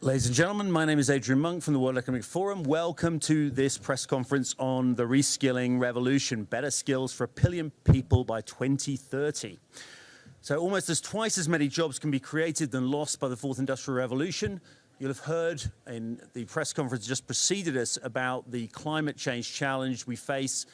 Ladies and gentlemen, my name is Adrian Monk from the World Economic Forum. Welcome to this press conference on the reskilling revolution, better skills for 1 billion people by 2030. So almost twice as many jobs can be created than lost by the fourth industrial revolution. You'll have heard in the press conference just preceded us about the climate change challenge we face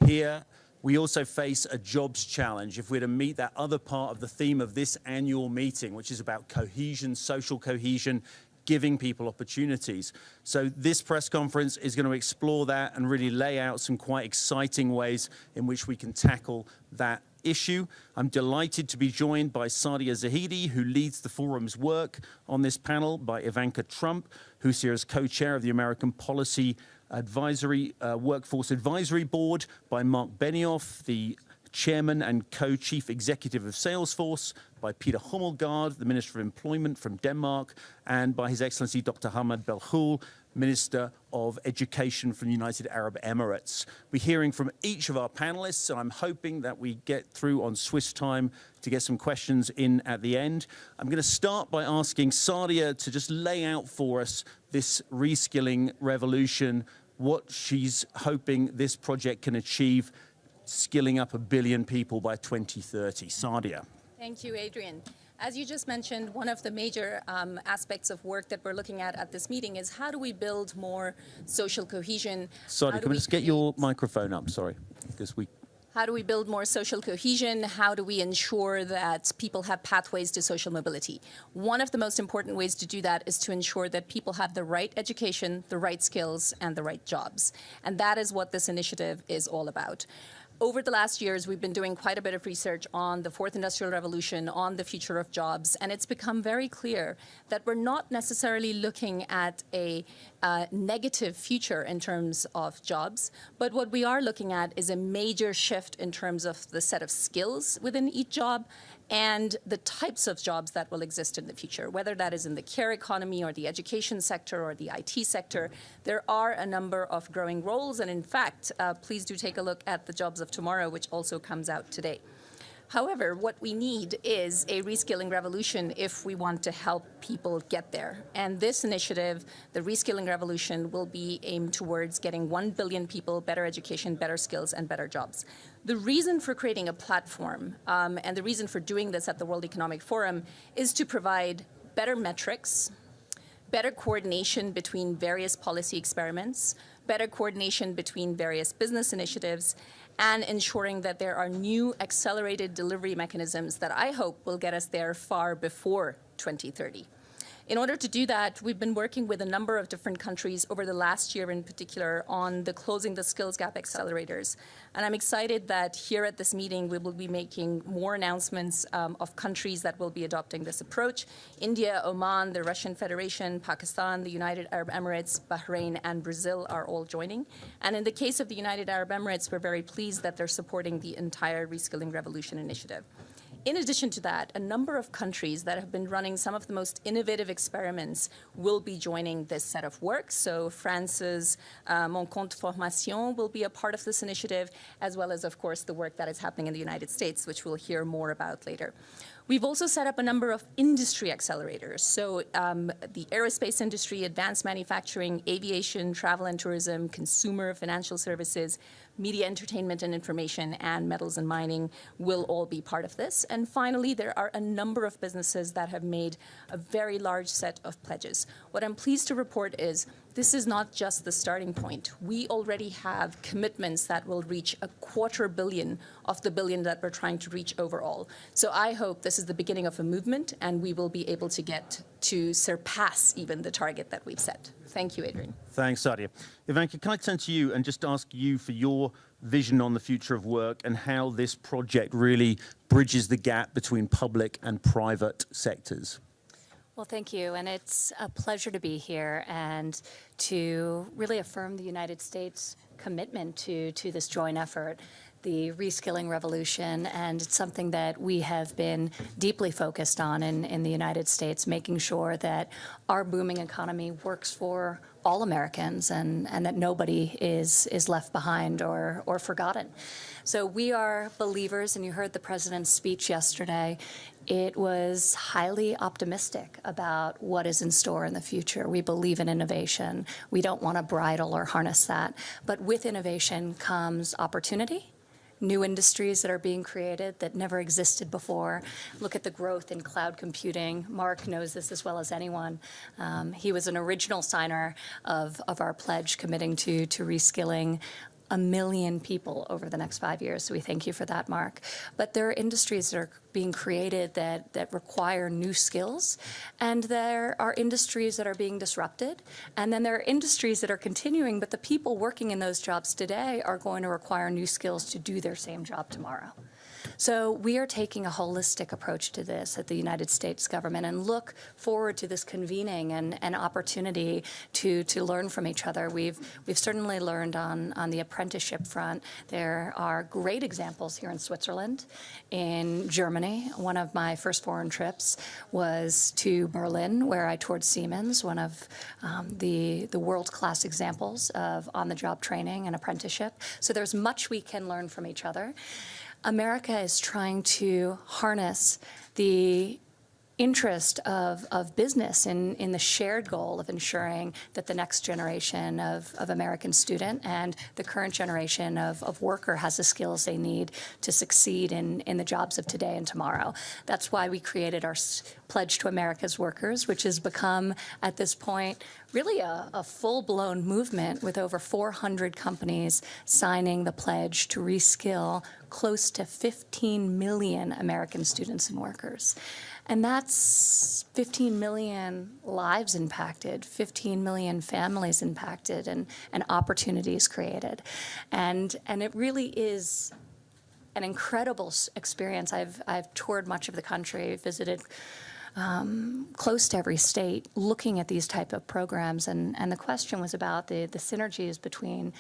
here. We also face a jobs challenge if we're to meet that other part of the theme of this annual meeting, which is about cohesion, social cohesion, giving people opportunities. So this press conference is going to explore that and really lay out some quite exciting ways in which we can tackle that issue. I'm delighted to be joined by Sadia Zahidi, who leads the forum's work on this panel, by Ivanka Trump, who's here as co-chair of the American Policy Advisory Workforce Advisory Board, by Mark Benioff, the chairman and co-chief executive of Salesforce, by Peter Hummelgaard, the Minister of Employment from Denmark, and by His Excellency Dr. Hamad Belhoul, Minister of Education from the United Arab Emirates. We're hearing from each of our panelists, and I'm hoping that we get through on Swiss time to get some questions in at the end. I'm going to start by asking Sadia to just lay out for us this reskilling revolution, what she's hoping this project can achieve, skilling up 1 billion people by 2030. Sadia. Thank you, Adrian. As you just mentioned, one of the major aspects of work that we're looking at this meeting is how do we build more social cohesion? Sorry, can we just get your microphone up? Sorry, because How do we build more social cohesion? How do we ensure that people have pathways to social mobility? One of the most important ways to do that is to ensure that people have the right education, the right skills, and the right jobs. And that is what this initiative is all about. Over the last years, we've been doing quite a bit of research on the fourth industrial revolution, on the future of jobs, and it's become very clear that we're not necessarily looking at a negative future in terms of jobs, but what we are looking at is a major shift in terms of the set of skills within each job and the types of jobs that will exist in the future, whether that is in the care economy or the education sector or the IT sector. There are a number of growing roles, and in fact, please do take a look at the Jobs of Tomorrow, which also comes out today. However, what we need is a reskilling revolution if we want to help people get there. And this initiative, the Reskilling Revolution, will be aimed towards getting 1 billion people better education, better skills, and better jobs. The reason for creating a platform and the reason for doing this at the World Economic Forum is to provide better metrics, better coordination between various policy experiments, better coordination between various business initiatives, and ensuring that there are new accelerated delivery mechanisms that I hope will get us there far before 2030. In order to do that, we've been working with a number of different countries over the last year in particular on the Closing the Skills Gap accelerators. And I'm excited that here at this meeting, we will be making more announcements of countries that will be adopting this approach. India, Oman, the Russian Federation, Pakistan, the United Arab Emirates, Bahrain, and Brazil are all joining. And in the case of the United Arab Emirates, we're very pleased that they're supporting the entire Reskilling Revolution initiative. In addition to that, a number of countries that have been running some of the most innovative experiments will be joining this set of work. So France's Mon Compte Formation will be a part of this initiative, as well as, of course, the work that is happening in the United States, which we'll hear more about later. We've also set up a number of industry accelerators. So the aerospace industry, advanced manufacturing, aviation, travel and tourism, consumer, financial services, media, entertainment and information, and metals and mining will all be part of this. And finally, there are a number of businesses that have made a very large set of pledges. What I'm pleased to report is this is not just the starting point. We already have commitments that will reach 250 million of the billion that we're trying to reach overall. So I hope this is the beginning of a movement, and we will be able to get to surpass even the target that we've set. Thank you, Adrian. Thanks, Sadia. Ivanka, can I turn to you and just ask you for your vision on the future of work and how this project really bridges the gap between public and private sectors? Well, thank you, and it's a pleasure to be here and to really affirm the United States' commitment to this joint effort. the reskilling revolution, and it's something that we have been deeply focused on in the United States, making sure that our booming economy works for all Americans and that nobody is left behind or forgotten. So we are believers, and you heard the president's speech yesterday. It was highly optimistic about what is in store in the future. We believe in innovation. We don't want to bridle or harness that. But with innovation comes opportunity, new industries that are being created that never existed before. Look at the growth in cloud computing. Mark knows this as well as anyone. He was an original signer of our pledge committing to reskilling 1 million people over the next 5 years. So we thank you for that, Mark. But there are industries that are being created that require new skills, and there are industries that are being disrupted, and then there are industries that are continuing, but the people working in those jobs today are going to require new skills to do their same job tomorrow. So we are taking a holistic approach to this at the United States government and look forward to this convening and opportunity to learn from each other. We've certainly learned on the apprenticeship front. There are great examples here in Switzerland, in Germany. One of my first foreign trips was to Berlin, where I toured Siemens, one of the world-class examples of on-the-job training and apprenticeship. So there's much we can learn from each other. America is trying to harness the interest of business in the shared goal of ensuring that the next generation of American student and the current generation of worker has the skills they need to succeed in the jobs of today and tomorrow. That's why we created our Pledge to America's Workers, which has become, at this point, really a full-blown movement with over 400 companies signing the pledge to reskill close to 15 million American students and workers. And that's 15 million lives impacted, 15 million families impacted, and opportunities created. And it really is an incredible experience. I've toured much of the country, visited close to every state, looking at these type of programs, and the question was about the synergies between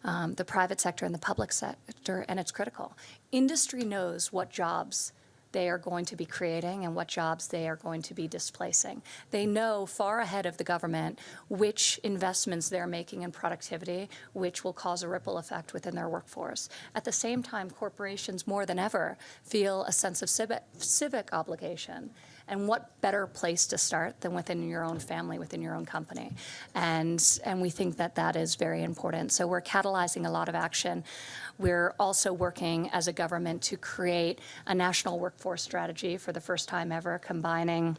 the private sector and the public sector, and it's critical. Industry knows what jobs they are going to be creating and what jobs they are going to be displacing. They know far ahead of the government which investments they're making in productivity, which will cause a ripple effect within their workforce. At the same time, corporations more than ever feel a sense of civic obligation. And what better place to start than within your own family, within your own company? And we think that that is very important. So we're catalyzing a lot of action. We're also working as a government to create a national workforce strategy for the first time ever, combining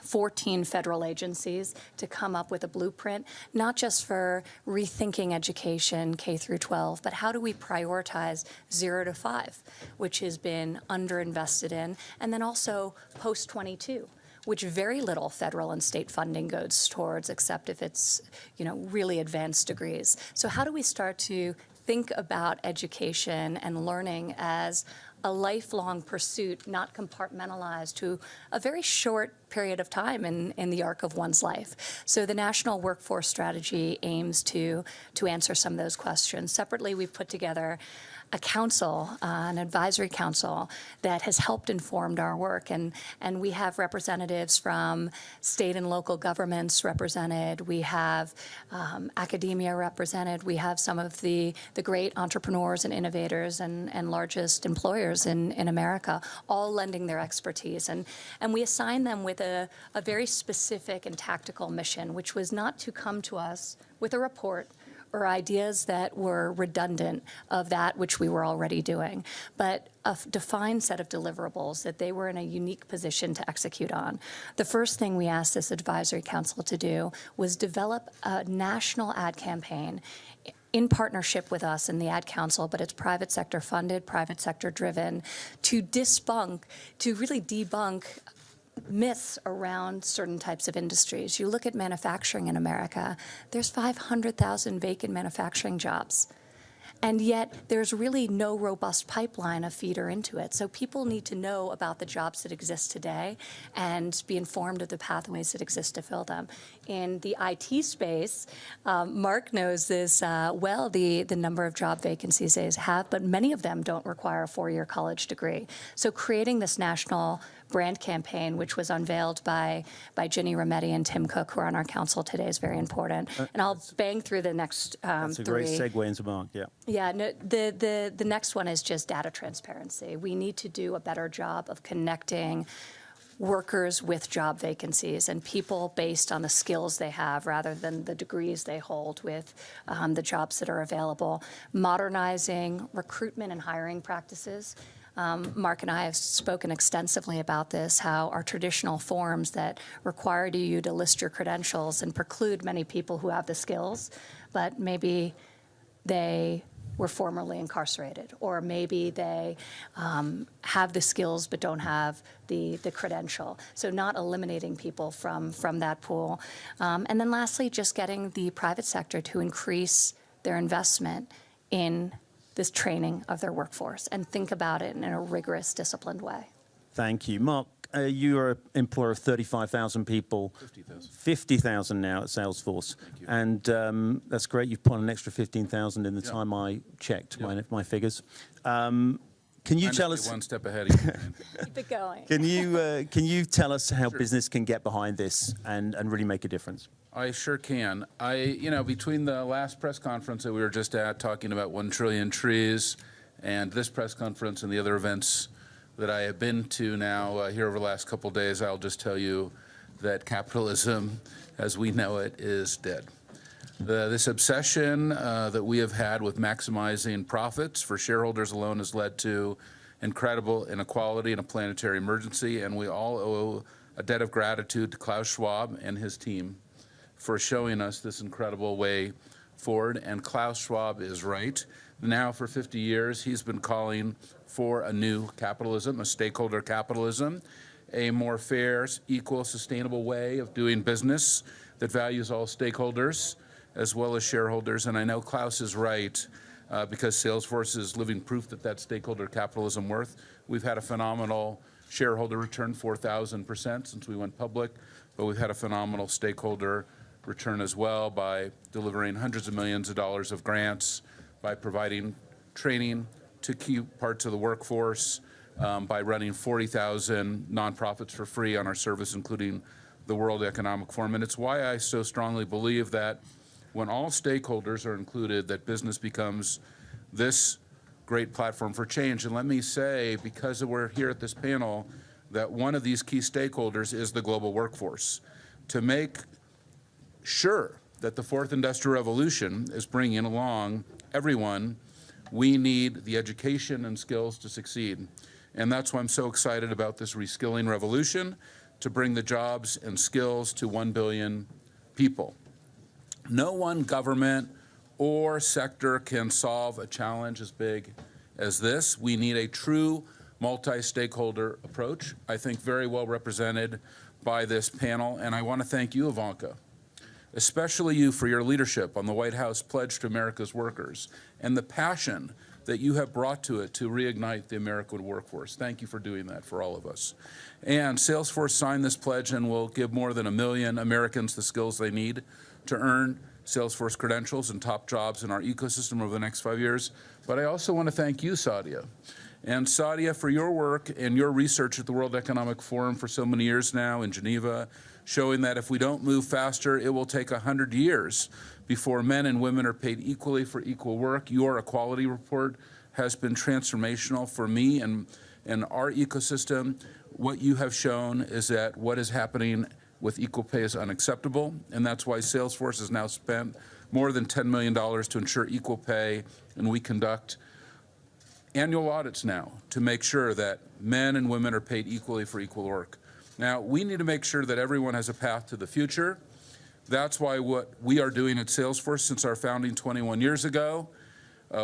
14 federal agencies to come up with a blueprint, not just for rethinking education K through 12, but how do we prioritize 0 to 5, which has been underinvested in, and then also post-22, which very little federal and state funding goes towards, except if it's, really advanced degrees. So how do we start to think about education and learning as a lifelong pursuit, not compartmentalized to a very short period of time in the arc of one's life? So the National Workforce Strategy aims to answer some of those questions. Separately, we've put together a council, an advisory council that has helped informed our work, and we have representatives from state and local governments represented. We have academia represented. We have some of the great entrepreneurs and innovators and largest employers in America, all lending their expertise. And we assign them with a very specific and tactical mission, which was not to come to us with a report or ideas that were redundant of that which we were already doing, but a defined set of deliverables that they were in a unique position to execute on. The first thing we asked this advisory council to do was develop a national ad campaign in partnership with us in the Ad Council, but it's private sector funded, private sector driven, to really debunk myths around certain types of industries. You look at manufacturing in America, there's 500,000 vacant manufacturing jobs. And yet there's really no robust pipeline of feeder into it. So people need to know about the jobs that exist today and be informed of the pathways that exist to fill them. In the IT space, Mark knows this well, the number of job vacancies they have, but many of them don't require a four-year college degree. So creating this national brand campaign, which was unveiled by Ginny Rometty and Tim Cook, who are on our council today, is very important. And I'll bang through the next That's a three. great segue into Mark, yeah. Yeah, no, the next one is just data transparency. We need to do a better job of connecting workers with job vacancies and people based on the skills they have rather than the degrees they hold with the jobs that are available. Modernizing recruitment and hiring practices. Mark and I have spoken extensively about this, how our traditional forms that require you to list your credentials and preclude many people who have the skills, but maybe they were formerly incarcerated, or maybe they have the skills but don't have the credential. So not eliminating people from that pool. And then lastly, just getting the private sector to increase their investment in this training of their workforce and think about it in a rigorous, disciplined way. Thank you. Mark, you are an employer of 35,000 people. 50,000. 50,000 now at Salesforce. Thank you. And that's great. You've put an extra 15,000 in the time I checked my figures. Can you tell us... One step ahead of you, man. Keep it going. Can you tell us how Sure. business can get behind this and really make a difference? I sure can. Between the last press conference that we were just at, talking about 1 trillion trees, and this press conference and the other events that I have been to now here over the last couple of days, I'll just tell you that capitalism, as we know it, is dead. This obsession that we have had with maximizing profits for shareholders alone has led to incredible inequality and a planetary emergency, and we all owe a debt of gratitude to Klaus Schwab and his team for showing us this incredible way forward. And Klaus Schwab is right. Now, for 50 years, he's been calling for a new capitalism, a stakeholder capitalism, a more fair, equal, sustainable way of doing business that values all stakeholders as well as shareholders. And I know Klaus is right because Salesforce is living proof that stakeholder capitalism worth. We've had a phenomenal shareholder return, 4,000% since we went public, but we've had a phenomenal stakeholder return as well by delivering hundreds of millions of dollars of grants, by providing training to key parts of the workforce, by running 40,000 nonprofits for free on our service, including the World Economic Forum. And it's why I so strongly believe that when all stakeholders are included, that business becomes this great platform for change. And let me say, because we're here at this panel, that one of these key stakeholders is the global workforce. To make sure that the fourth industrial revolution is bringing along everyone, we need the education and skills to succeed. And that's why I'm so excited about this reskilling revolution, to bring the jobs and skills to 1 billion people. No one government or sector can solve a challenge as big as this. We need a true multi-stakeholder approach, I think very well represented by this panel. And I want to thank you, Ivanka, especially you, for your leadership on the White House Pledge to America's Workers and the passion that you have brought to it to reignite the American workforce. Thank you for doing that for all of us. And Salesforce signed this pledge and will give more than 1 million Americans the skills they need to earn Salesforce credentials and top jobs in our ecosystem over the next 5 years. But I also want to thank you, Sadia. And Sadia, for your work and your research at the World Economic Forum for so many years now in Geneva, showing that if we don't move faster, it will take 100 years before men and women are paid equally for equal work. Your equality report has been transformational for me and our ecosystem. What you have shown is that what is happening with equal pay is unacceptable, and that's why Salesforce has now spent more than $10 million to ensure equal pay, and we conduct annual audits now to make sure that men and women are paid equally for equal work. Now, we need to make sure that everyone has a path to the future. That's why what we are doing at Salesforce since our founding 21 years ago,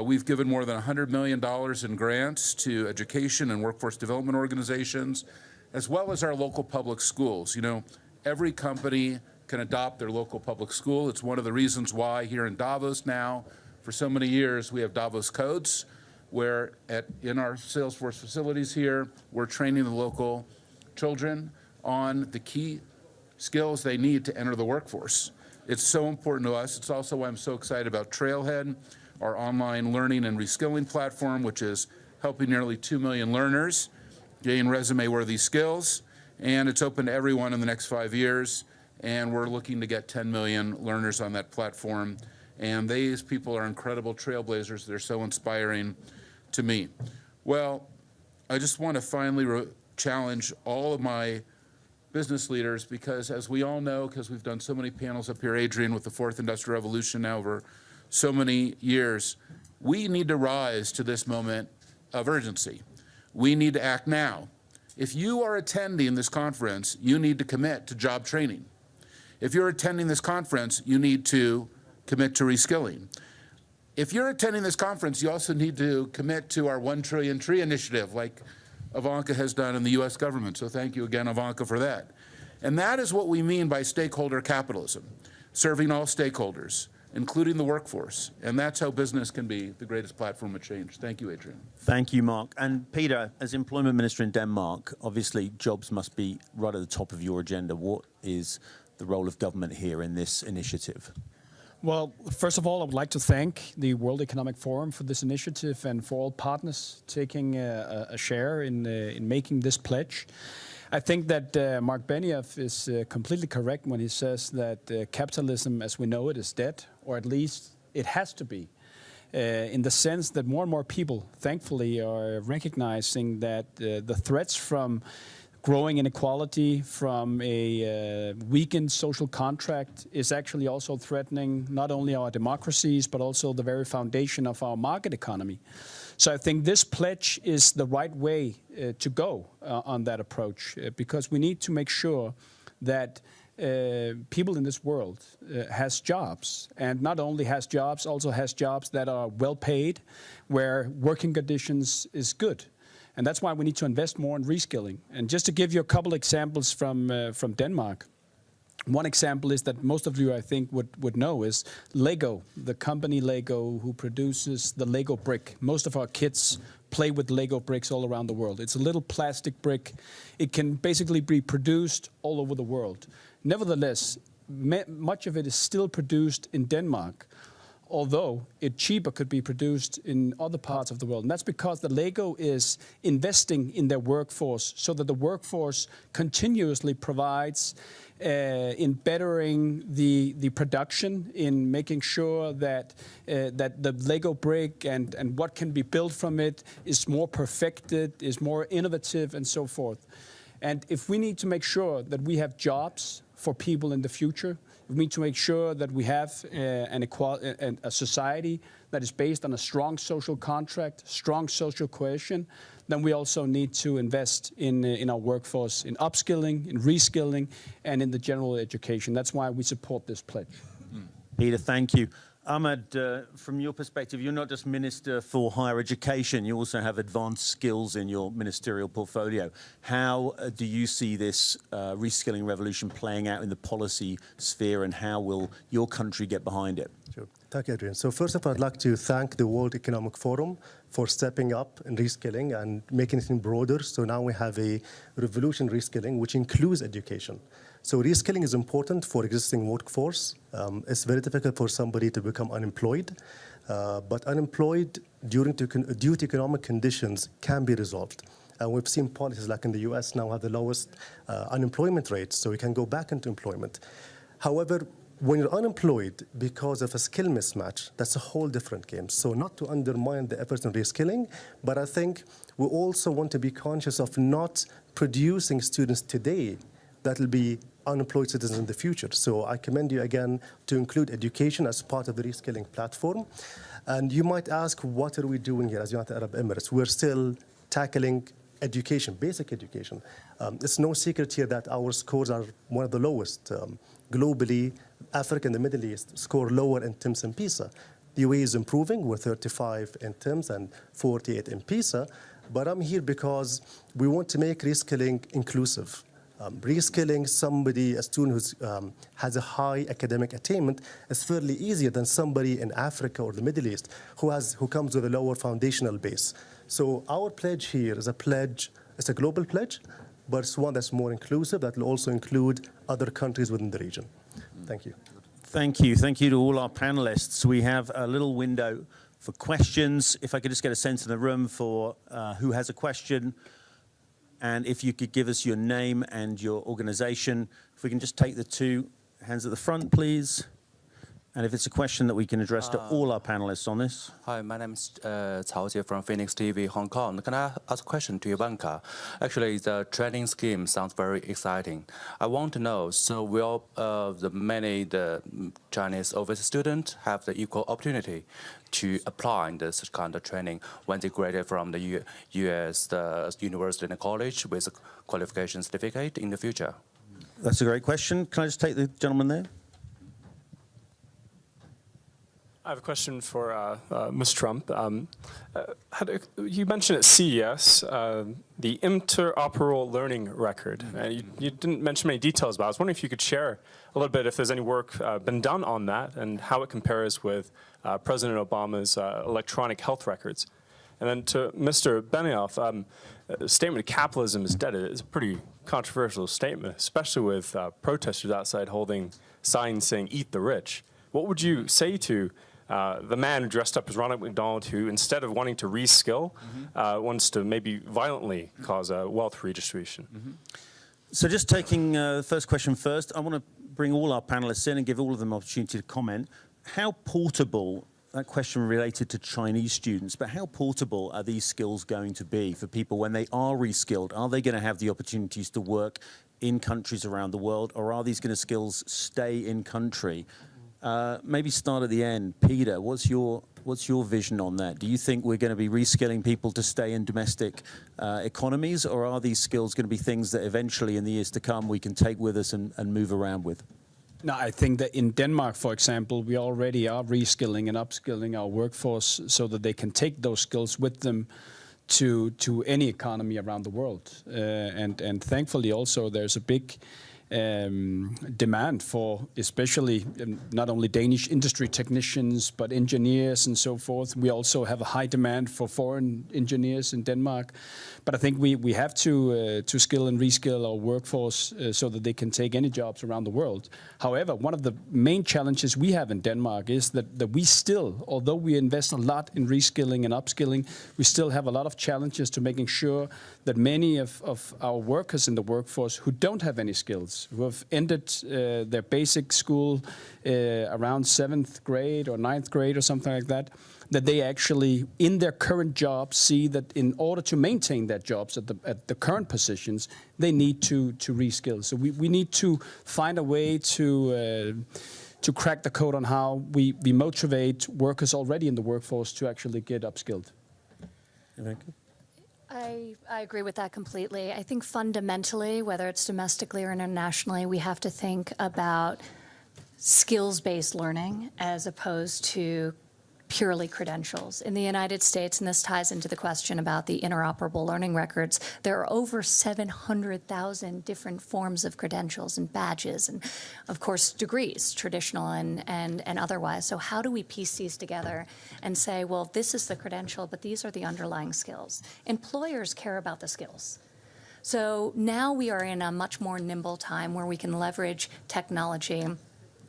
we've given more than $100 million in grants to education and workforce development organizations, as well as our local public schools. You know, every company can adopt their local public school. It's one of the reasons why here in Davos now, for so many years, we have Davos codes, where in our Salesforce facilities here, we're training the local children on the key skills they need to enter the workforce. It's so important to us. It's also why I'm so excited about Trailhead, our online learning and reskilling platform, which is helping nearly 2 million learners gain resume-worthy skills. And it's open to everyone in the next 5 years. And we're looking to get 10 million learners on that platform. And these people are incredible trailblazers. They're so inspiring to me. Well, I just want to finally challenge all of my business leaders, because as we all know, because we've done so many panels up here, Adrian, with the fourth industrial revolution now over so many years, we need to rise to this moment of urgency. We need to act now. If you are attending this conference, you need to commit to job training. If you're attending this conference, you need to commit to reskilling. If you're attending this conference, you also need to commit to our 1 trillion tree initiative, like Ivanka has done in the US government. So thank you again, Ivanka, for that. And that is what we mean by stakeholder capitalism, serving all stakeholders, including the workforce. And that's how business can be the greatest platform of change. Thank you, Adrian. Thank you, Mark. And Peter, as Employment Minister in Denmark, obviously jobs must be right at the top of your agenda. What is the role of government here in this initiative? Well, first of all, I would like to thank the World Economic Forum for this initiative and for all partners taking a share in making this pledge. I think that Mark Benioff is completely correct when he says that capitalism as we know it is dead, or at least it has to be, in the sense that more and more people, thankfully, are recognizing that the threats from growing inequality, from a weakened social contract, is actually also threatening not only our democracies, but also the very foundation of our market economy. So I think this pledge is the right way to go on that approach, because we need to make sure that people in this world has jobs, and not only has jobs, also has jobs that are well paid, where working conditions is good. And that's why we need to invest more in reskilling. And just to give you a couple examples from Denmark, one example is that most of you, I think, would know is Lego, the company Lego, who produces the Lego brick. Most of our kids play with Lego bricks all around the world. It's a little plastic brick. It can basically be produced all over the world. Nevertheless, much of it is still produced in Denmark, although it cheaper could be produced in other parts of the world. And that's because the Lego is investing in their workforce so that the workforce continuously provides in bettering the production, in making sure that that the Lego brick and what can be built from it is more perfected, is more innovative, and so forth. And if we need to make sure that we have jobs for people in the future, we need to make sure that we have a society that is based on a strong social contract, strong social cohesion. Then we also need to invest in our workforce, in upskilling, in reskilling, and in the general education. That's why we support this pledge. Peter, thank you. Ahmed, from your perspective, you're not just Minister for Higher Education, you also have advanced skills in your ministerial portfolio. How do you see this reskilling revolution playing out in the policy sphere, and how will your country get behind it? Sure. Thank you, Adrian. So first of all, I'd like to thank the World Economic Forum for stepping up in reskilling and making it broader. So now we have a revolution reskilling, which includes education. So reskilling is important for existing workforce. It's very difficult for somebody to become unemployed, but unemployed due to economic conditions can be resolved. And we've seen policies like in the US now have the lowest unemployment rates, so we can go back into employment. However, when you're unemployed because of a skill mismatch, that's a whole different game. So not to undermine the efforts in reskilling, but I think we also want to be conscious of not producing students today that will be unemployed citizens in the future. So I commend you again to include education as part of the reskilling platform. And you might ask, what are we doing here as United Arab Emirates? We're still tackling education, basic education. It's no secret here that our scores are one of the lowest. Globally, Africa and the Middle East score lower in TIMSS and PISA. The UAE is improving. We're 35 in TIMSS and 48 in PISA. But I'm here because we want to make reskilling inclusive. Reskilling somebody, a student who has a high academic attainment, is fairly easier than somebody in Africa or the Middle East who comes with a lower foundational base. So our pledge here is it's a global pledge, but it's one that's more inclusive, that will also include other countries within the region. Thank you. Thank you. Thank you to all our panelists. We have a little window for questions. If I could just get a sense in the room for who has a question, and if you could give us your name and your organization. If we can just take the two hands at the front, please. And if it's a question that we can address to all our panelists on this. Hi, my name is Cao Jie from Phoenix TV, Hong Kong. Can I ask a question to Ivanka? Actually, the training scheme sounds very exciting. I want to know, so will the Chinese overseas students have the equal opportunity to apply in this kind of training when they graduate from the U.S. the university and college with a qualification certificate in the future? That's a great question. Can I just take the gentleman there? I have a question for Ms. Trump. You mentioned at CES the interoperable learning record. You didn't mention many details about it. I was wondering if you could share a little bit if there's any work been done on that and how it compares with President Obama's electronic health records. And then to Mr. Benioff, the statement capitalism is dead is a pretty controversial statement, especially with protesters outside holding signs saying eat the rich. What would you say to the man who dressed up as Ronald McDonald, who instead of wanting to reskill, wants to maybe violently cause a wealth redistribution? So just taking the first question first, I want to bring all our panelists in and give all of them an opportunity to comment. How portable, that question related to Chinese students, but how portable are these skills going to be for people when they are reskilled? Are they going to have the opportunities to work in countries around the world, or are these skills stay in country? Maybe start at the end. Peter, what's your vision on that? Do you think we're going to be reskilling people to stay in domestic economies, or are these skills going to be things that eventually in the years to come we can take with us and move around with? No, I think that in Denmark, for example, we already are reskilling and upskilling our workforce so that they can take those skills with them to any economy around the world. And thankfully also there's a big demand for especially not only Danish industry technicians, but engineers and so forth. We also have a high demand for foreign engineers in Denmark. But I think we have to skill and reskill our workforce so that they can take any jobs around the world. However, one of the main challenges we have in Denmark is that we still, although we invest a lot in reskilling and upskilling, we still have a lot of challenges to making sure that many of our workers in the workforce who don't have any skills, who have ended their basic school around 7th grade or 9th grade or something like that, that they actually, in their current jobs, see that in order to maintain their jobs at the current positions, they need to reskill. So we need to find a way to crack the code on how we motivate workers already in the workforce to actually get upskilled. I agree with that completely. I think fundamentally, whether it's domestically or internationally, we have to think about skills-based learning as opposed to purely credentials. In the United States, and this ties into the question about the interoperable learning records, there are over 700,000 different forms of credentials and badges and, of course, degrees, traditional and otherwise. So how do we piece these together and say, well, this is the credential, but these are the underlying skills? Employers care about the skills. So now we are in a much more nimble time where we can leverage technology.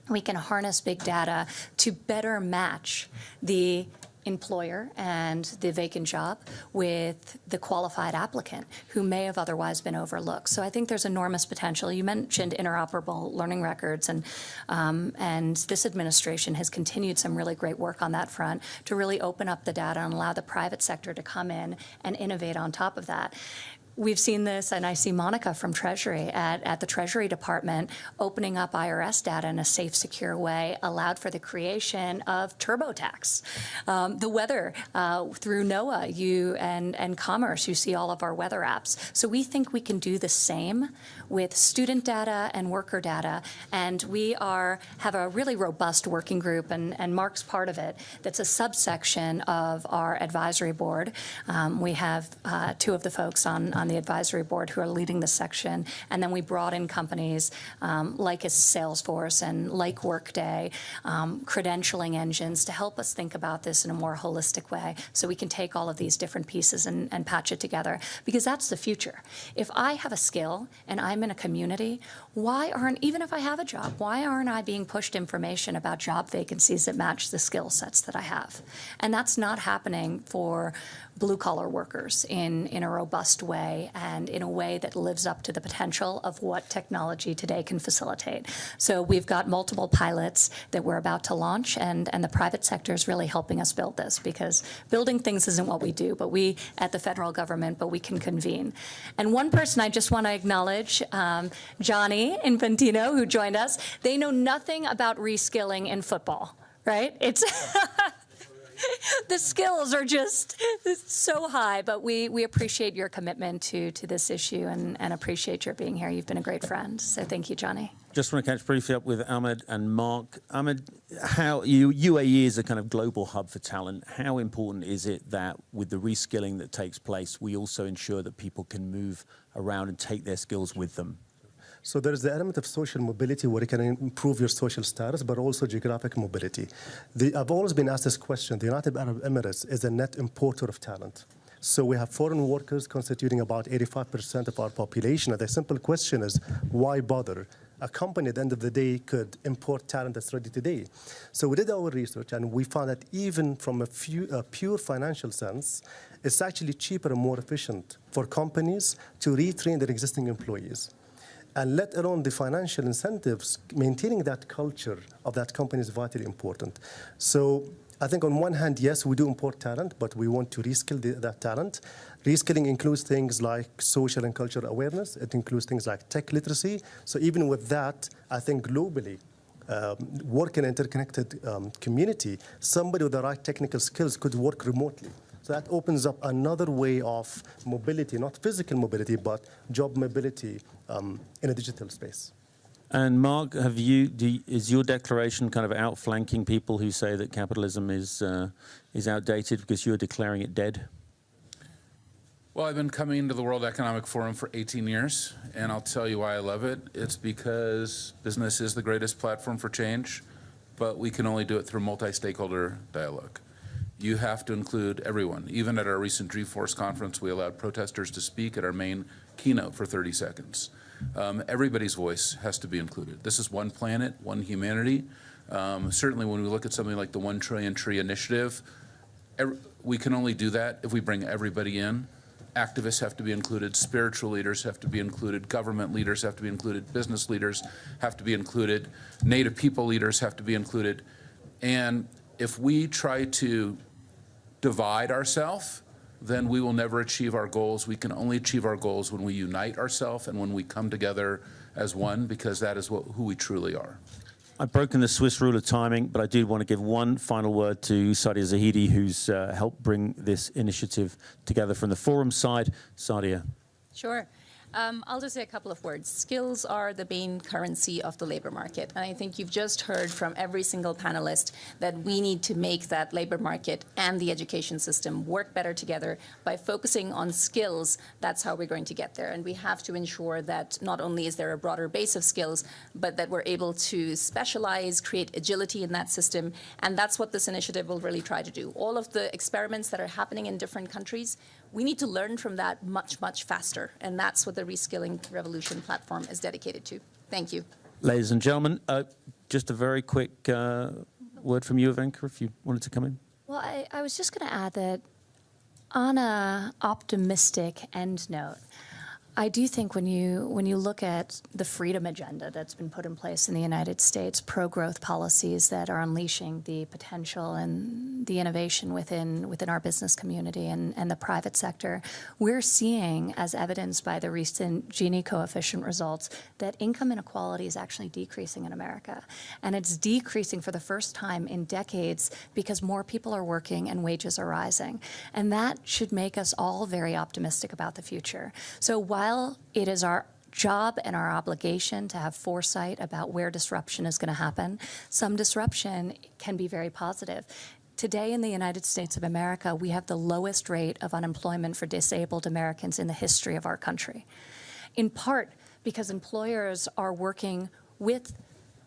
We can harness big data to better match the employer and the vacant job with the qualified applicant who may have otherwise been overlooked. So I think there's enormous potential. You mentioned interoperable learning records, and this administration has continued some really great work on that front to really open up the data and allow the private sector to come in and innovate on top of that. We've seen this, and I see Monica from Treasury at the Treasury Department opening up IRS data in a safe, secure way, allowed for the creation of TurboTax. The weather, through NOAA and Commerce, you see all of our weather apps. So we think we can do the same with student data and worker data, and we have a really robust working group, and Mark's part of it, that's a subsection of our advisory board. We have two of the folks on the advisory board who are leading this section. And then we brought in companies like Salesforce and like Workday, credentialing engines to help us think about this in a more holistic way so we can take all of these different pieces and patch it together. Because that's the future. If I have a skill and I'm in a community, even if I have a job, why aren't I being pushed information about job vacancies that match the skill sets that I have? And that's not happening for blue-collar workers in a robust way and in a way that lives up to the potential of what technology today can facilitate. So we've got multiple pilots that we're about to launch, and the private sector is really helping us build this, because building things isn't what we do, but we at the federal government, but we can convene. And one person I just want to acknowledge, Johnny Infantino, who joined us. They know nothing about reskilling in football, right? It's the skills are just so high, but we appreciate your commitment to this issue and appreciate your being here. You've been a great friend, so thank you, Johnny. Just want to catch briefly up with Ahmed and Mark. Ahmed, UAE is a kind of global hub for talent. How important is it that with the reskilling that takes place, we also ensure that people can move around and take their skills with them? So there is the element of social mobility where you can improve your social status, but also geographic mobility. I've always been asked this question. The United Arab Emirates is a net importer of talent. So we have foreign workers constituting about 85% of our population. And the simple question is, why bother? A company at the end of the day could import talent that's ready today. So we did our research, and we found that even from a pure financial sense, it's actually cheaper and more efficient for companies to retrain their existing employees. And let alone the financial incentives, maintaining that culture of that company is vitally important. So I think on one hand, yes, we do import talent, but we want to reskill that talent. Reskilling includes things like social and cultural awareness. It includes things like tech literacy. So even with that, I think globally, work in an interconnected community, somebody with the right technical skills could work remotely. So that opens up another way of mobility, not physical mobility, but job mobility in a digital space. And Mark, is your declaration kind of outflanking people who say that capitalism is outdated because you're declaring it dead? Well, I've been coming to the World Economic Forum for 18 years, and I'll tell you why I love it. It's because business is the greatest platform for change, but we can only do it through multi-stakeholder dialogue. You have to include everyone. Even at our recent Dreamforce conference, we allowed protesters to speak at our main keynote for 30 seconds. Everybody's voice has to be included. This is one planet, one humanity. Certainly when we look at something like the 1 Trillion Tree Initiative, we can only do that if we bring everybody in. Activists have to be included, spiritual leaders have to be included, government leaders have to be included, business leaders have to be included, Native people leaders have to be included. And if we try to divide ourselves, then we will never achieve our goals. We can only achieve our goals when we unite ourselves and when we come together as one, because that is who we truly are. I've broken the Swiss rule of timing, but I do want to give one final word to Sadia Zahidi, who's helped bring this initiative together from the forum side. Sadia. Sure. I'll just say a couple of words. Skills are the main currency of the labor market. And I think you've just heard from every single panelist that we need to make that labor market and the education system work better together by focusing on skills. That's how we're going to get there. And we have to ensure that not only is there a broader base of skills, but that we're able to specialize, create agility in that system. And that's what this initiative will really try to do. All of the experiments that are happening in different countries, we need to learn from that much, much faster. And that's what the Reskilling Revolution platform is dedicated to. Thank you. Ladies and gentlemen, just a very quick word from you, Ivanka, if you wanted to come in. Well, I was just going to add that on an optimistic end note, I do think when you look at the freedom agenda that's been put in place in the United States, pro-growth policies that are unleashing the potential and the innovation within our business community and the private sector, we're seeing, as evidenced by the recent Gini coefficient results, that income inequality is actually decreasing in America. And it's decreasing for the first time in decades because more people are working and wages are rising. And that should make us all very optimistic about the future. So while it is our job and our obligation to have foresight about where disruption is going to happen, some disruption can be very positive. Today in the United States of America, we have the lowest rate of unemployment for disabled Americans in the history of our country, in part because employers are working with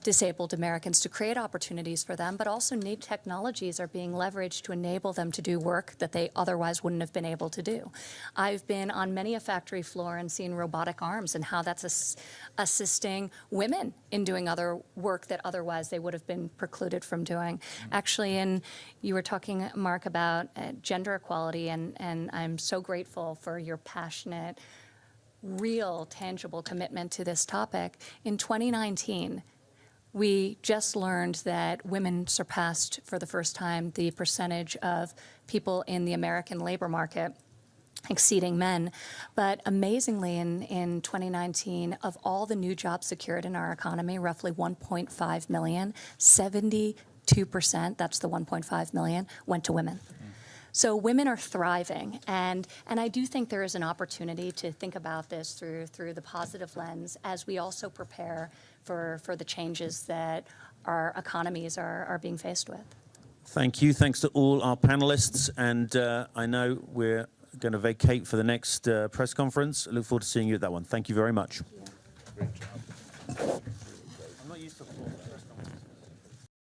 disabled Americans to create opportunities for them, but also new technologies are being leveraged to enable them to do work that they otherwise wouldn't have been able to do. I've been on many a factory floor and seen robotic arms and how that's assisting women in doing other work that otherwise they would have been precluded from doing. Actually, you were talking, Mark, about gender equality, and I'm so grateful for your passionate, real, tangible commitment to this topic. In 2019, we just learned that women surpassed for the first time the percentage of people in the American labor market exceeding men. But amazingly, in 2019, of all the new jobs secured in our economy, roughly 1.5 million, 72%, that's the 1.5 million, went to women. So women are thriving, and I do think there is an opportunity to think about this through the positive lens as we also prepare for the changes that our economies are being faced with. Thank you. Thanks to all our panelists. And I know we're going to vacate for the next press conference. I look forward to seeing you at that one. Thank you very much. Thank you. Great job.